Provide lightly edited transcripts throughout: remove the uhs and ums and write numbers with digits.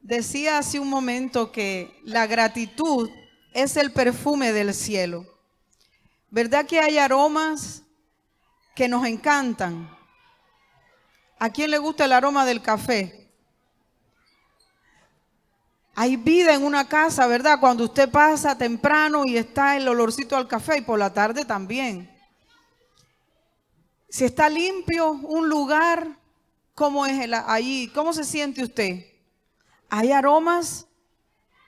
Decía hace un momento que la gratitud es el perfume del cielo. ¿Verdad que hay aromas que nos encantan? ¿A quién le gusta el aroma del café? Hay vida en una casa, ¿verdad? Cuando usted pasa temprano y está el olorcito al café, y por la tarde también. Si está limpio un lugar, ¿cómo es allí? ¿Cómo se siente usted? Hay aromas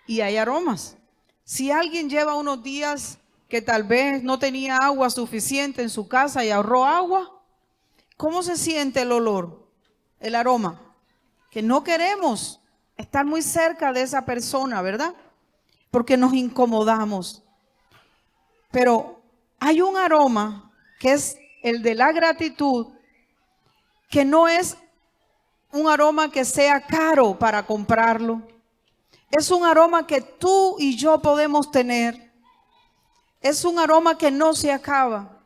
y hay aromas. Si alguien lleva unos días que tal vez no tenía agua suficiente en su casa y ahorró agua, ¿cómo se siente el olor, el aroma? Que no queremos estar muy cerca de esa persona, ¿verdad? Porque nos incomodamos. Pero hay un aroma que es el de la gratitud, que no es un aroma que sea caro para comprarlo. Es un aroma que tú y yo podemos tener. Es un aroma que no se acaba.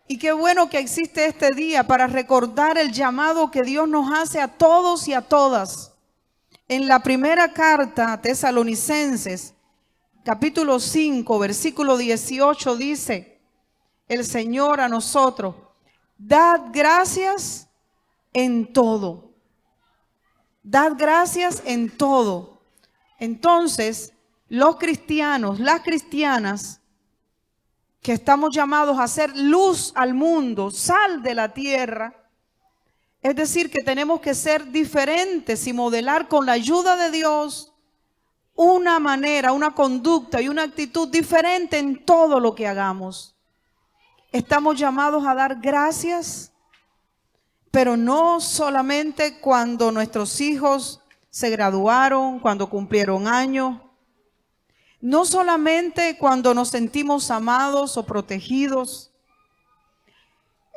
Y qué bueno que existe este día para recordar el llamado que Dios nos hace a todos y a todas. En la primera carta a Tesalonicenses, capítulo 5, versículo 18, dice el Señor a nosotros: dad gracias en todo. Dad gracias en todo. Entonces, los cristianos, las cristianas, que estamos llamados a ser luz al mundo, sal de la tierra, es decir, que tenemos que ser diferentes y modelar con la ayuda de Dios una manera, una conducta y una actitud diferente en todo lo que hagamos. Estamos llamados a dar gracias, pero no solamente cuando nuestros hijos se graduaron, cuando cumplieron años, no solamente cuando nos sentimos amados o protegidos.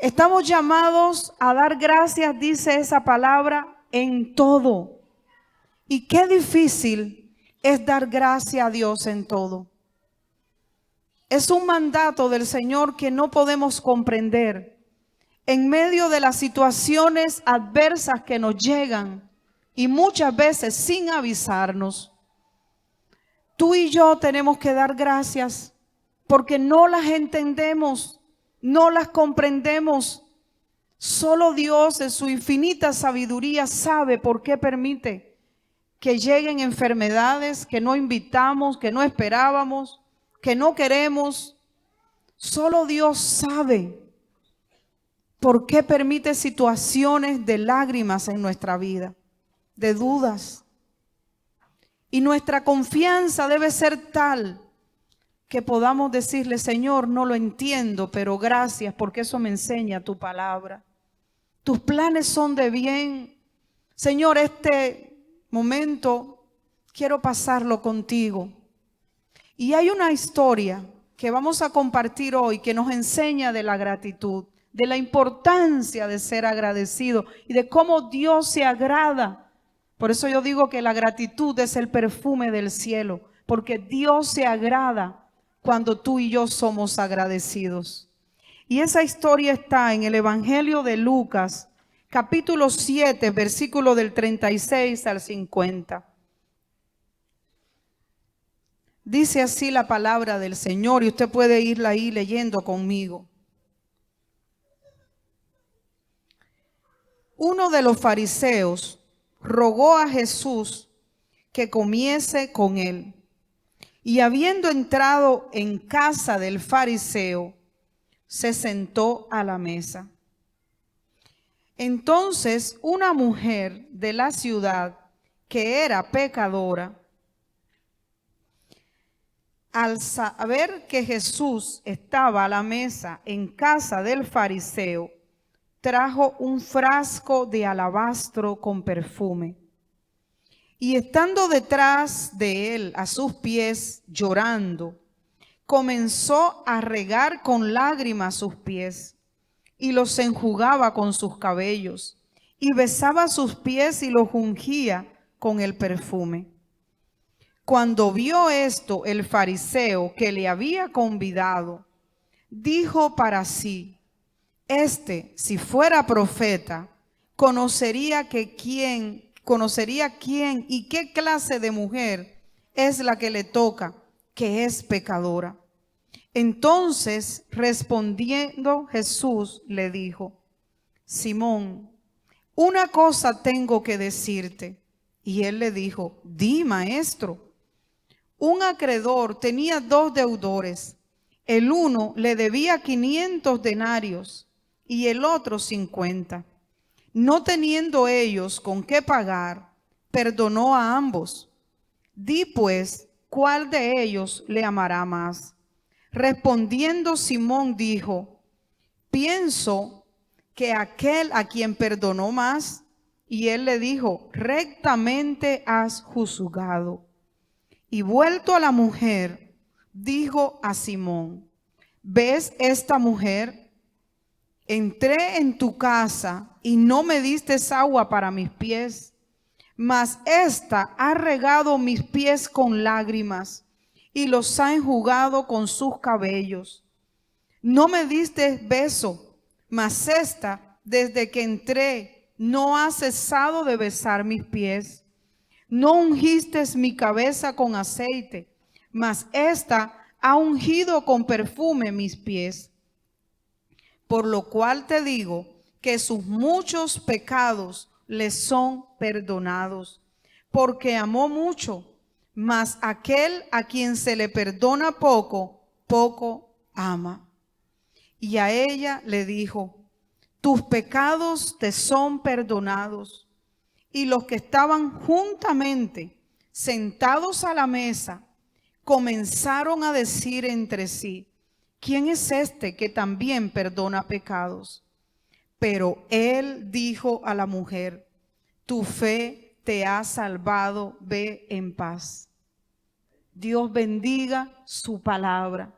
Estamos llamados a dar gracias, dice esa palabra, en todo. Y qué difícil es dar gracias a Dios en todo. Es un mandato del Señor que no podemos comprender. En medio de las situaciones adversas que nos llegan y muchas veces sin avisarnos, tú y yo tenemos que dar gracias porque no las entendemos, no las comprendemos. Solo Dios en su infinita sabiduría sabe por qué permite que lleguen enfermedades que no invitamos, que no esperábamos, que no queremos. Solo Dios sabe por qué permite situaciones de lágrimas en nuestra vida, de dudas. Y nuestra confianza debe ser tal que podamos decirle: Señor, no lo entiendo, pero gracias porque eso me enseña tu palabra. Tus planes son de bien. Señor, este momento quiero pasarlo contigo. Y hay una historia que vamos a compartir hoy que nos enseña de la gratitud, de la importancia de ser agradecido y de cómo Dios se agrada. Por eso yo digo que la gratitud es el perfume del cielo, porque Dios se agrada cuando tú y yo somos agradecidos. Y esa historia está en el Evangelio de Lucas, capítulo 7, versículo del 36 al 50. Dice así la palabra del Señor y usted puede irla ahí leyendo conmigo. Uno de los fariseos rogó a Jesús que comiese con él. Y habiendo entrado en casa del fariseo, se sentó a la mesa. Entonces una mujer de la ciudad, que era pecadora, al saber que Jesús estaba a la mesa en casa del fariseo, trajo un frasco de alabastro con perfume. Y estando detrás de él a sus pies, llorando, comenzó a regar con lágrimas sus pies y los enjugaba con sus cabellos y besaba sus pies y los ungía con el perfume. Cuando vio esto el fariseo que le había convidado, dijo para sí: si fuera profeta, conocería que quien conocería quién y qué clase de mujer es la que le toca, que es pecadora. Entonces, respondiendo Jesús, le dijo: Simón, una cosa tengo que decirte. Y él le dijo: Di, maestro. Un acreedor tenía 2 deudores. El uno le debía 500 denarios y el otro 50. No teniendo ellos con qué pagar, perdonó a ambos. Di pues, ¿cuál de ellos le amará más? Respondiendo Simón dijo: pienso que aquel a quien perdonó más. Y él le dijo: rectamente has juzgado. Y vuelto a la mujer, dijo a Simón: ¿ves esta mujer? Entré en tu casa y no me diste agua para mis pies, mas ésta ha regado mis pies con lágrimas y los ha enjugado con sus cabellos. No me diste beso, mas ésta, desde que entré, no ha cesado de besar mis pies. No ungiste mi cabeza con aceite, mas ésta ha ungido con perfume mis pies. Por lo cual te digo que sus muchos pecados le son perdonados, porque amó mucho. Mas aquel a quien se le perdona poco, poco ama. Y a ella le dijo: tus pecados te son perdonados. Y los que estaban juntamente sentados a la mesa comenzaron a decir entre sí: ¿quién es este que también perdona pecados? Pero él dijo a la mujer: tu fe te ha salvado, ve en paz. Dios bendiga su palabra.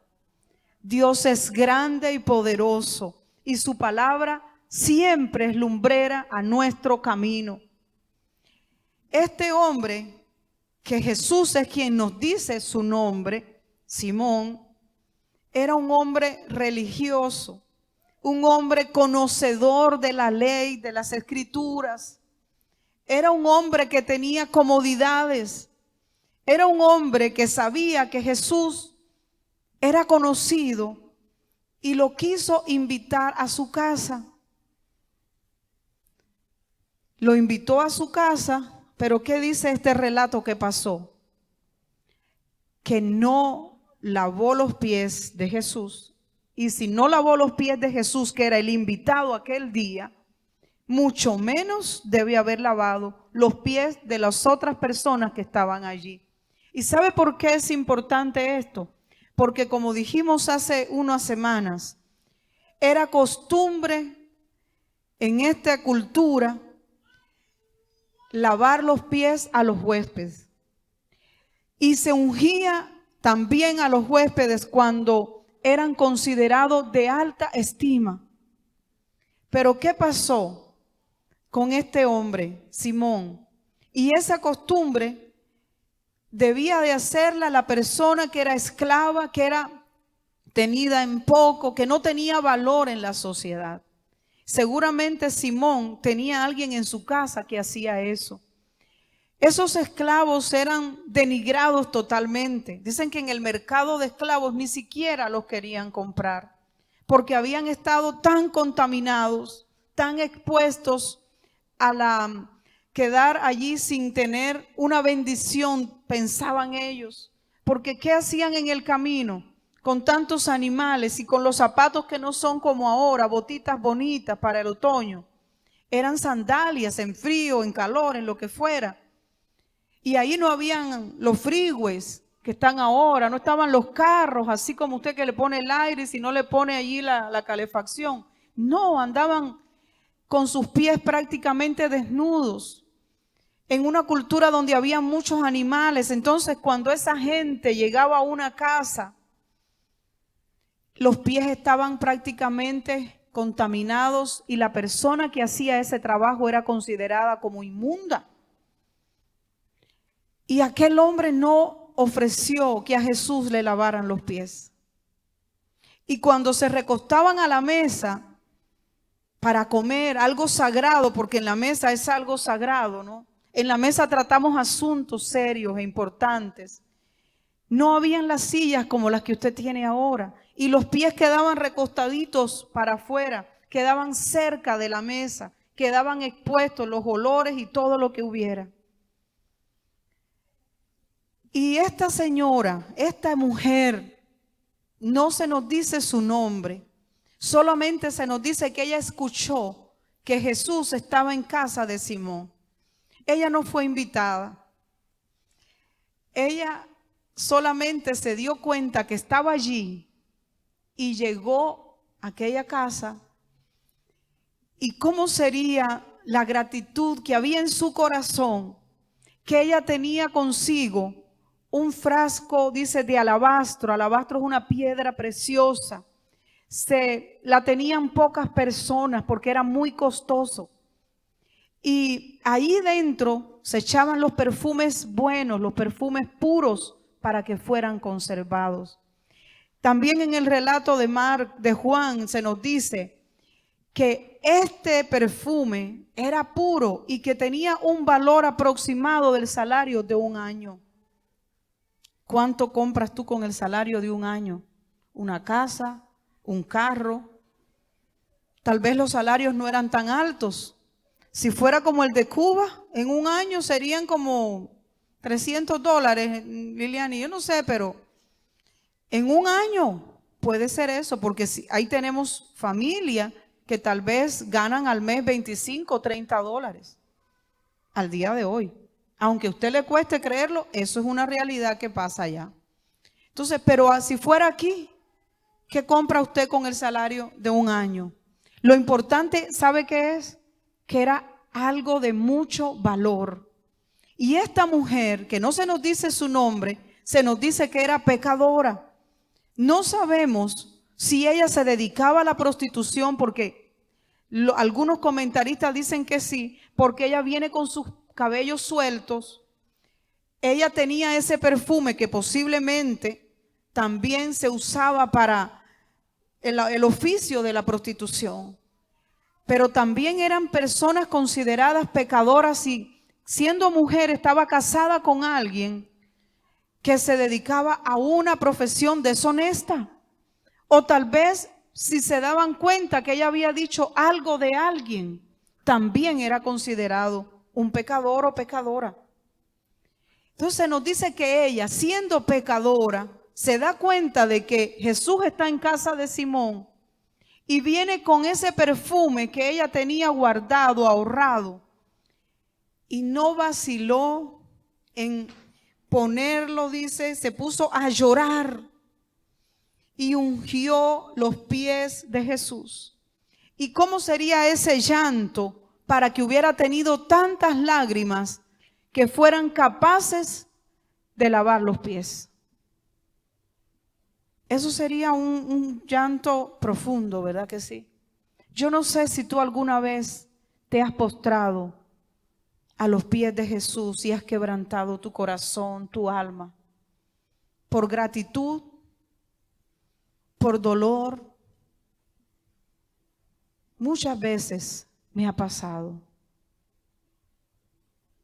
Dios es grande y poderoso, y su palabra siempre es lumbrera a nuestro camino. Este hombre, que Jesús es quien nos dice su nombre, Simón, era un hombre religioso, un hombre conocedor de la ley, de las escrituras. Era un hombre que tenía comodidades. Era un hombre que sabía que Jesús era conocido y lo quiso invitar a su casa. Lo invitó a su casa, pero ¿qué dice este relato que pasó? Que no lavó los pies de Jesús. Y si no lavó los pies de Jesús, que era el invitado aquel día, mucho menos debe haber lavado los pies de las otras personas que estaban allí. ¿Y sabe por qué es importante esto? Porque como dijimos hace unas semanas, era costumbre en esta cultura lavar los pies a los huéspedes. Y se ungía también a los huéspedes cuando eran considerados de alta estima. Pero ¿qué pasó con este hombre, Simón? Y esa costumbre debía de hacerla la persona que era esclava, que era tenida en poco, que no tenía valor en la sociedad. Seguramente Simón tenía a alguien en su casa que hacía eso. Esos esclavos eran denigrados totalmente. Dicen que en el mercado de esclavos ni siquiera los querían comprar, porque habían estado tan contaminados, tan expuestos a quedar allí sin tener una bendición, pensaban ellos. Porque ¿qué hacían en el camino con tantos animales y con los zapatos que no son como ahora, botitas bonitas para el otoño? Eran sandalias en frío, en calor, en lo que fuera. Y ahí no habían los freeways que están ahora, no estaban los carros, así como usted que le pone el aire y si no le pone allí la calefacción. No, andaban con sus pies prácticamente desnudos, en una cultura donde había muchos animales. Entonces, cuando esa gente llegaba a una casa, los pies estaban prácticamente contaminados y la persona que hacía ese trabajo era considerada como inmunda. Y aquel hombre no ofreció que a Jesús le lavaran los pies. Y cuando se recostaban a la mesa para comer algo sagrado, porque en la mesa es algo sagrado, ¿no? En la mesa tratamos asuntos serios e importantes. No habían las sillas como las que usted tiene ahora. Y los pies quedaban recostaditos para afuera, quedaban cerca de la mesa, quedaban expuestos los olores y todo lo que hubiera. Y esta señora, esta mujer, no se nos dice su nombre, solamente se nos dice que ella escuchó que Jesús estaba en casa de Simón. Ella no fue invitada. Ella solamente se dio cuenta que estaba allí y llegó a aquella casa. ¿Y cómo sería la gratitud que había en su corazón? Que ella tenía consigo un frasco, dice, de alabastro. Alabastro es una piedra preciosa. La tenían pocas personas porque era muy costoso. Y ahí dentro se echaban los perfumes buenos, los perfumes puros, para que fueran conservados. También en el relato de Juan se nos dice que este perfume era puro y que tenía un valor aproximado del salario de un año. ¿Cuánto compras tú con el salario de un año? Una casa, un carro. Tal vez los salarios no eran tan altos. Si fuera como el de Cuba, en un año serían como $300, Liliani, yo no sé, pero en un año puede ser eso, porque ahí tenemos familia que tal vez ganan al mes 25 o $30 al día de hoy. Aunque a usted le cueste creerlo, eso es una realidad que pasa allá. Entonces, pero si fuera aquí, ¿qué compra usted con el salario de un año? Lo importante, ¿sabe qué es? Que era algo de mucho valor. Y esta mujer, que no se nos dice su nombre, se nos dice que era pecadora. No sabemos si ella se dedicaba a la prostitución, porque algunos comentaristas dicen que sí, porque ella viene con sus cabellos sueltos. Ella tenía ese perfume que posiblemente también se usaba para el oficio de la prostitución. Pero también eran personas consideradas pecadoras y siendo mujer estaba casada con alguien que se dedicaba a una profesión deshonesta. O tal vez si se daban cuenta que ella había dicho algo de alguien, también era considerado un pecador o pecadora. Entonces nos dice que ella, siendo pecadora, se da cuenta de que Jesús está en casa de Simón y viene con ese perfume que ella tenía guardado, ahorrado, y no vaciló en ponerlo, dice, se puso a llorar y ungió los pies de Jesús. ¿Y cómo sería ese llanto para que hubiera tenido tantas lágrimas que fueran capaces de lavar los pies? Eso sería un llanto profundo, ¿verdad que sí? Yo no sé si tú alguna vez te has postrado a los pies de Jesús y has quebrantado tu corazón, tu alma, por gratitud, por dolor. Muchas veces me ha pasado,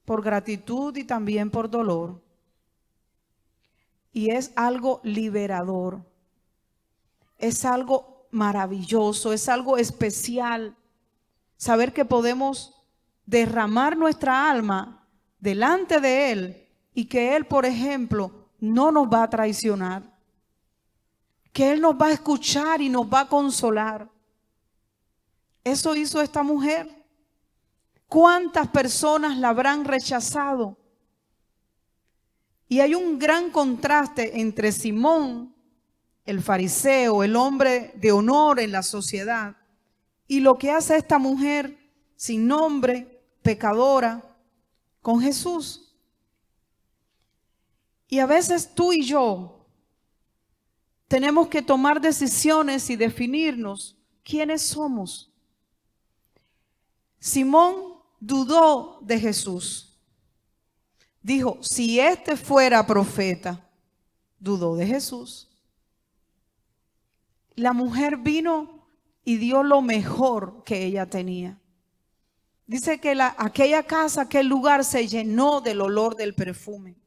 por gratitud y también por dolor. Y es algo liberador, es algo maravilloso, es algo especial, saber que podemos derramar nuestra alma delante de Él y que Él, por ejemplo, no nos va a traicionar, que Él nos va a escuchar y nos va a consolar. Eso hizo esta mujer. ¿Cuántas personas la habrán rechazado? Y hay un gran contraste entre Simón, el fariseo, el hombre de honor en la sociedad, y lo que hace esta mujer sin nombre, pecadora, con Jesús. Y a veces tú y yo tenemos que tomar decisiones y definirnos quiénes somos. Simón dudó de Jesús. Dijo, si este fuera profeta, dudó de Jesús. La mujer vino y dio lo mejor que ella tenía. Dice que aquella casa, aquel lugar se llenó del olor del perfume.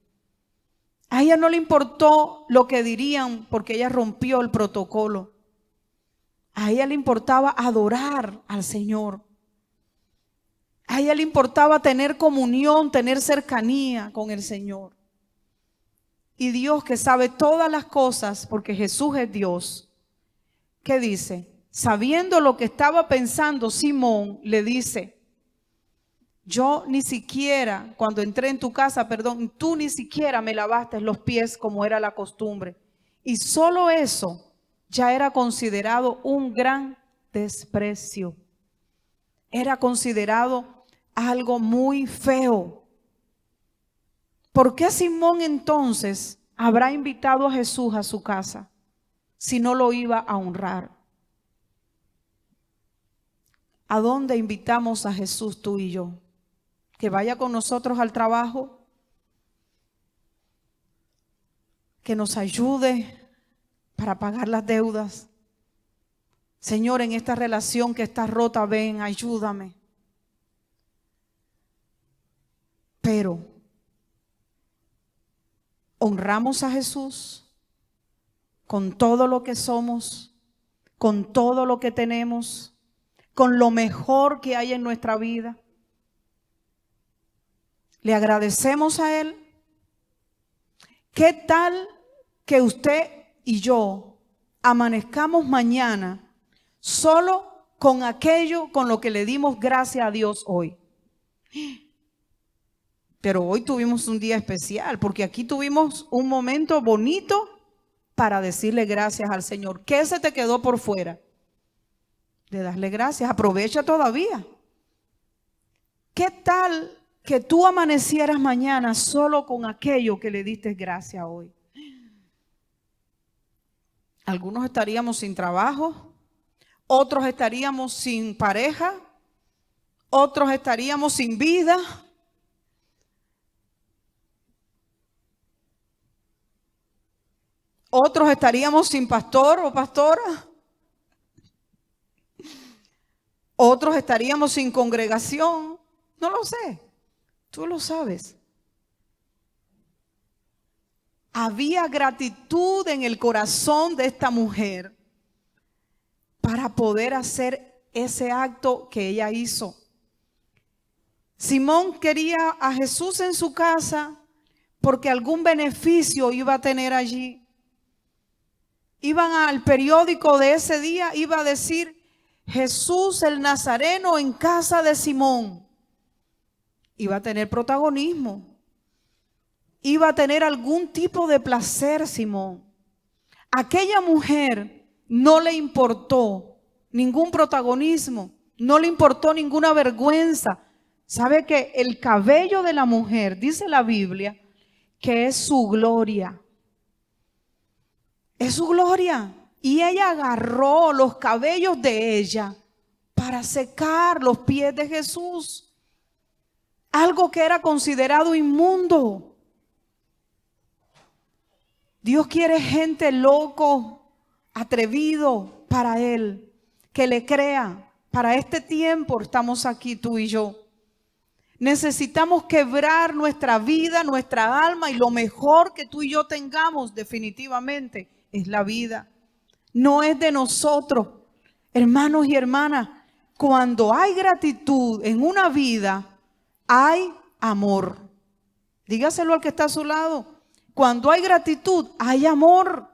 A ella no le importó lo que dirían porque ella rompió el protocolo. A ella le importaba adorar al Señor. A ella le importaba tener comunión, tener cercanía con el Señor. Y Dios, que sabe todas las cosas, porque Jesús es Dios, ¿qué dice? Sabiendo lo que estaba pensando Simón, le dice: yo ni siquiera, cuando entré en tu casa, perdón, tú ni siquiera me lavaste los pies como era la costumbre. Y solo eso ya era considerado un gran desprecio. Era considerado algo muy feo. ¿Por qué Simón entonces habrá invitado a Jesús a su casa si no lo iba a honrar? ¿A dónde invitamos a Jesús tú y yo? ¿Que vaya con nosotros al trabajo? ¿Que nos ayude para pagar las deudas? Señor, en esta relación que está rota, ven, ayúdame. Pero honramos a Jesús con todo lo que somos, con todo lo que tenemos, con lo mejor que hay en nuestra vida. Le agradecemos a Él. ¿Qué tal que usted y yo amanezcamos mañana solo con aquello con lo que le dimos gracias a Dios hoy? Pero hoy tuvimos un día especial porque aquí tuvimos un momento bonito para decirle gracias al Señor. ¿Qué se te quedó por fuera de darle gracias? Aprovecha todavía. ¿Qué tal que tú amanecieras mañana solo con aquello que le diste gracias hoy? Algunos estaríamos sin trabajo, otros estaríamos sin pareja, otros estaríamos sin vida. Otros estaríamos sin pastor o pastora. Otros estaríamos sin congregación. No lo sé. Tú lo sabes. Había gratitud en el corazón de esta mujer para poder hacer ese acto que ella hizo. Simón quería a Jesús en su casa porque algún beneficio iba a tener allí. Iban al periódico de ese día, iba a decir: Jesús el Nazareno en casa de Simón. Iba a tener protagonismo. Iba a tener algún tipo de placer Simón. Aquella mujer no le importó ningún protagonismo, no le importó ninguna vergüenza. ¿Sabe que el cabello de la mujer, dice la Biblia, que es su gloria? Es su gloria. Y ella agarró los cabellos de ella para secar los pies de Jesús. Algo que era considerado inmundo. Dios quiere gente loco, atrevido para Él, que le crea. Para este tiempo estamos aquí tú y yo. Necesitamos quebrar nuestra vida, nuestra alma, y lo mejor que tú y yo tengamos definitivamente es la vida. No es de nosotros. Hermanos y hermanas, cuando hay gratitud en una vida, hay amor. Dígaselo al que está a su lado. Cuando hay gratitud, hay amor.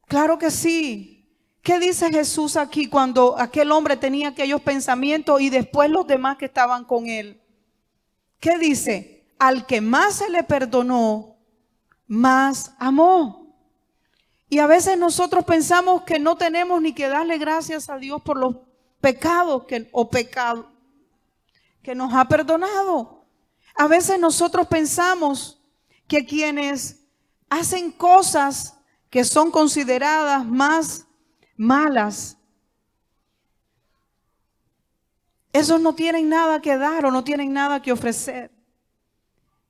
Claro que sí. ¿Qué dice Jesús aquí cuando aquel hombre tenía aquellos pensamientos y después los demás que estaban con él? ¿Qué dice? Al que más se le perdonó, más amó. Y a veces nosotros pensamos que no tenemos ni que darle gracias a Dios por los pecados que nos ha perdonado. A veces nosotros pensamos que quienes hacen cosas que son consideradas más malas, esos no tienen nada que dar o no tienen nada que ofrecer.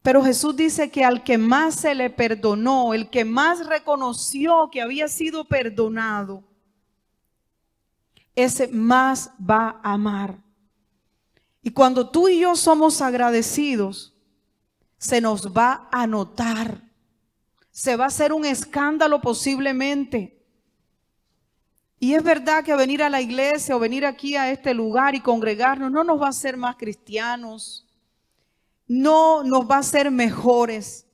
Pero Jesús dice que al que más se le perdonó, el que más reconoció que había sido perdonado, ese más va a amar. Y cuando tú y yo somos agradecidos, se nos va a notar. Se va a hacer un escándalo posiblemente. Y es verdad que venir a la iglesia o venir aquí a este lugar y congregarnos no nos va a hacer más cristianos. No nos va a hacer mejores.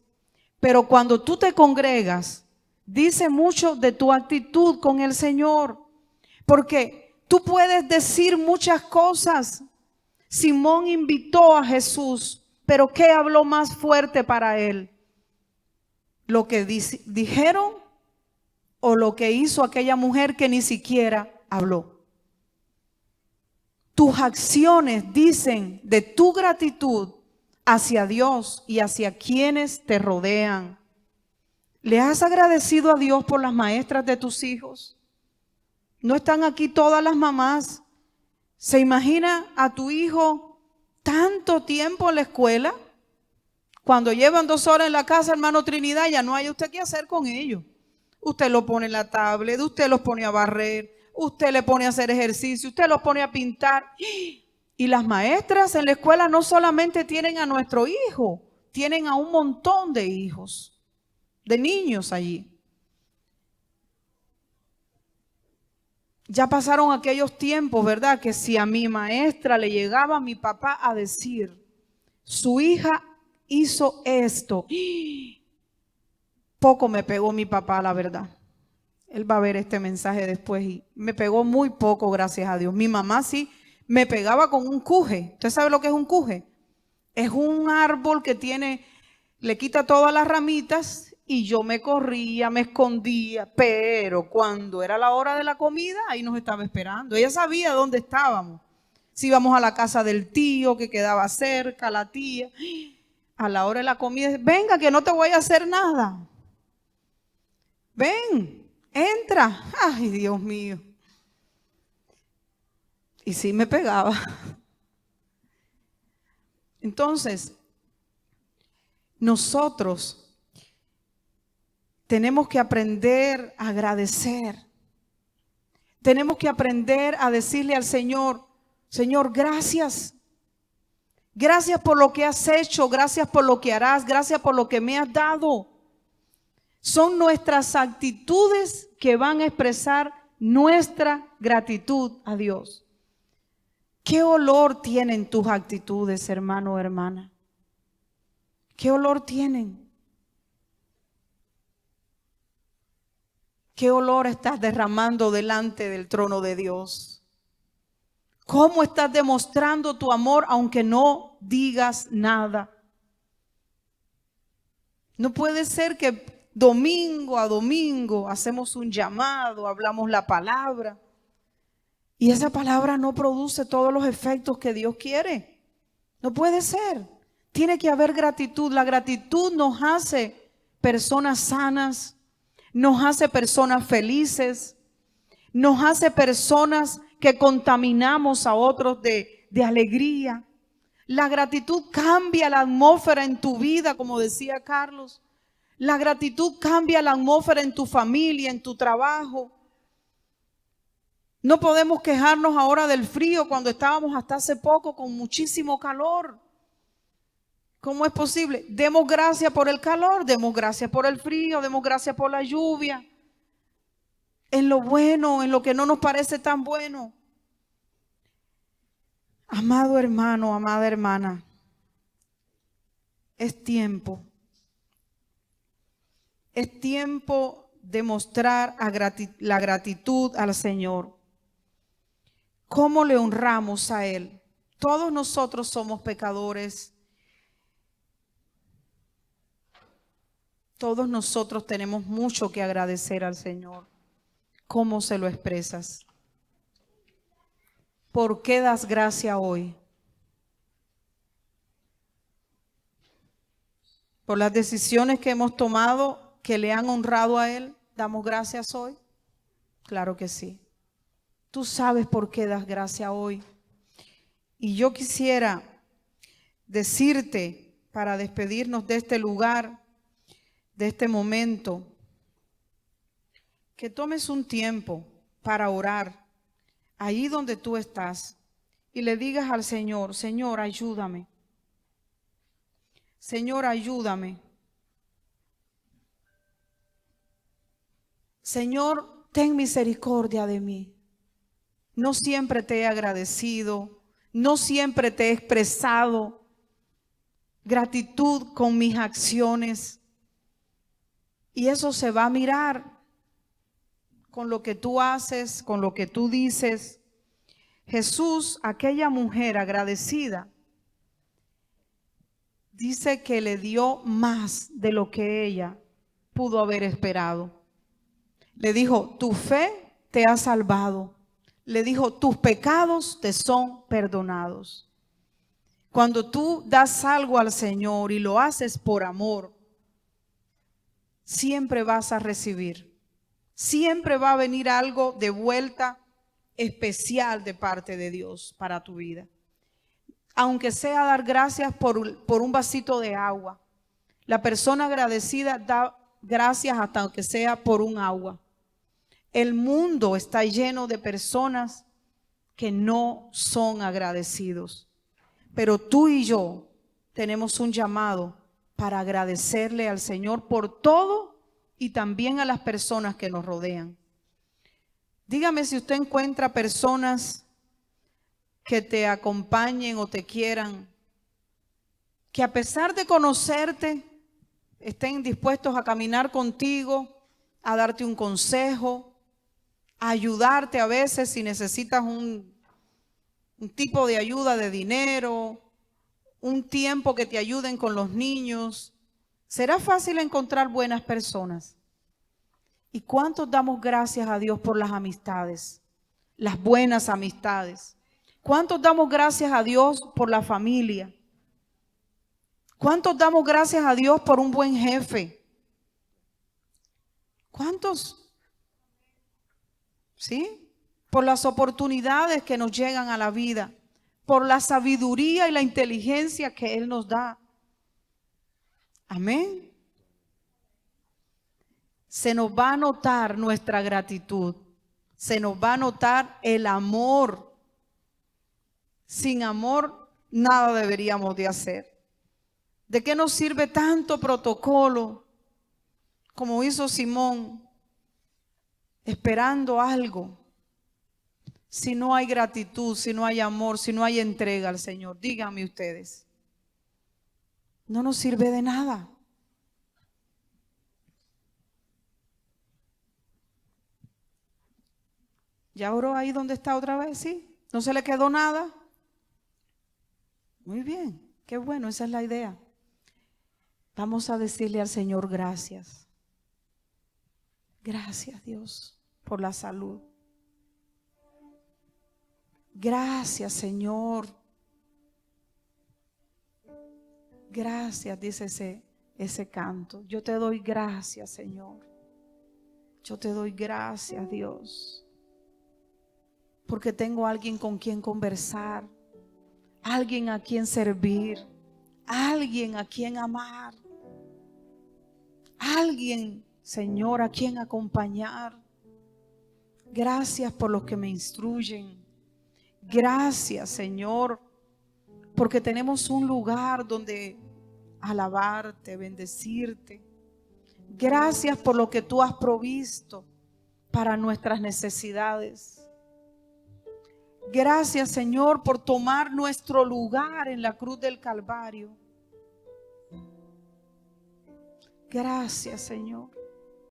Pero cuando tú te congregas, dice mucho de tu actitud con el Señor. Porque tú puedes decir muchas cosas. Simón invitó a Jesús, pero ¿qué habló más fuerte para él? ¿Lo que dijeron o lo que hizo aquella mujer que ni siquiera habló? Tus acciones dicen de tu gratitud hacia Dios y hacia quienes te rodean. ¿Le has agradecido a Dios por las maestras de tus hijos? No están aquí todas las mamás. ¿Se imagina a tu hijo tanto tiempo en la escuela? Cuando llevan 2 horas en la casa, hermano Trinidad, ya no hay usted qué hacer con ellos. Usted lo pone en la tablet, usted los pone a barrer, usted le pone a hacer ejercicio, usted los pone a pintar. Y las maestras en la escuela no solamente tienen a nuestro hijo, tienen a un montón de hijos, de niños allí. Ya pasaron aquellos tiempos, ¿verdad? Que si a mi maestra le llegaba a mi papá a decir, su hija hizo esto, poco me pegó mi papá, la verdad. Él va a ver este mensaje después y me pegó muy poco, gracias a Dios. Mi mamá sí me pegaba con un cuje. ¿Usted sabe lo que es un cuje? Es un árbol que le quita todas las ramitas. Y yo me corría, me escondía, pero cuando era la hora de la comida, ahí nos estaba esperando. Ella sabía dónde estábamos. Si íbamos a la casa del tío que quedaba cerca, la tía, a la hora de la comida, venga que no te voy a hacer nada. Ven, entra. Ay, Dios mío. Y sí me pegaba. Entonces, nosotros tenemos que aprender a agradecer. Tenemos que aprender a decirle al Señor, Señor, gracias. Gracias por lo que has hecho, gracias por lo que harás, gracias por lo que me has dado. Son nuestras actitudes que van a expresar nuestra gratitud a Dios. ¿Qué olor tienen tus actitudes, hermano o hermana? ¿Qué olor tienen? ¿Qué olor estás derramando delante del trono de Dios? ¿Cómo estás demostrando tu amor aunque no digas nada? No puede ser que domingo a domingo hacemos un llamado, hablamos la palabra y esa palabra no produce todos los efectos que Dios quiere. No puede ser. Tiene que haber gratitud. La gratitud nos hace personas sanas. Nos hace personas felices, nos hace personas que contaminamos a otros de alegría. La gratitud cambia la atmósfera en tu vida, como decía Carlos. La gratitud cambia la atmósfera en tu familia, en tu trabajo. No podemos quejarnos ahora del frío cuando estábamos hasta hace poco con muchísimo calor. ¿Cómo es posible? Demos gracias por el calor, demos gracias por el frío, demos gracias por la lluvia. En lo bueno, en lo que no nos parece tan bueno. Amado hermano, amada hermana, es tiempo. Es tiempo de mostrar la gratitud al Señor. ¿Cómo le honramos a Él? Todos nosotros somos pecadores. Todos nosotros tenemos mucho que agradecer al Señor. ¿Cómo se lo expresas? ¿Por qué das gracia hoy? ¿Por las decisiones que hemos tomado que le han honrado a Él? ¿Damos gracias hoy? Claro que sí. Tú sabes por qué das gracia hoy. Y yo quisiera decirte, para despedirnos de este lugar, de este momento, que tomes un tiempo para orar allí donde tú estás y le digas al Señor: Señor, ayúdame. Señor, ayúdame. Señor, ten misericordia de mí. No siempre te he agradecido, no siempre te he expresado gratitud con mis acciones. Y eso se va a mirar con lo que tú haces, con lo que tú dices. Jesús, aquella mujer agradecida, dice que le dio más de lo que ella pudo haber esperado. Le dijo: tu fe te ha salvado. Le dijo: tus pecados te son perdonados. Cuando tú das algo al Señor y lo haces por amor, siempre vas a recibir. Siempre va a venir algo de vuelta especial de parte de Dios para tu vida. Aunque sea dar gracias por un vasito de agua. La persona agradecida da gracias hasta aunque sea por un agua. El mundo está lleno de personas que no son agradecidos. Pero tú y yo tenemos un llamado para agradecerle al Señor por todo y también a las personas que nos rodean. Dígame si usted encuentra personas que te acompañen o te quieran, que a pesar de conocerte, estén dispuestos a caminar contigo, a darte un consejo, a ayudarte a veces si necesitas un tipo de ayuda de dinero, un tiempo que te ayuden con los niños. ¿Será fácil encontrar buenas personas? ¿Y cuántos damos gracias a Dios por las amistades, las buenas amistades? ¿Cuántos damos gracias a Dios por la familia? ¿Cuántos damos gracias a Dios por un buen jefe? ¿Cuántos? ¿Sí? Por las oportunidades que nos llegan a la vida, por la sabiduría y la inteligencia que Él nos da. Amén. Se nos va a notar nuestra gratitud, se nos va a notar el amor. Sin amor, nada deberíamos de hacer. ¿De qué nos sirve tanto protocolo como hizo Simón, esperando algo, si no hay gratitud, si no hay amor, si no hay entrega al Señor? Díganme ustedes. No nos sirve de nada. ¿Ya oró ahí donde está otra vez? ¿Sí? ¿No se le quedó nada? Muy bien, qué bueno, esa es la idea. Vamos a decirle al Señor gracias. Gracias, Dios, por la salud. Gracias, Señor. Gracias, dice ese canto. Yo te doy gracias, Señor. Yo te doy gracias, Dios, porque tengo alguien con quien conversar, alguien a quien servir, alguien a quien amar, alguien, Señor, a quien acompañar. Gracias por los que me instruyen. Gracias, Señor, porque tenemos un lugar donde alabarte, bendecirte. Gracias por lo que tú has provisto para nuestras necesidades. Gracias, Señor, por tomar nuestro lugar en la cruz del Calvario. Gracias, Señor.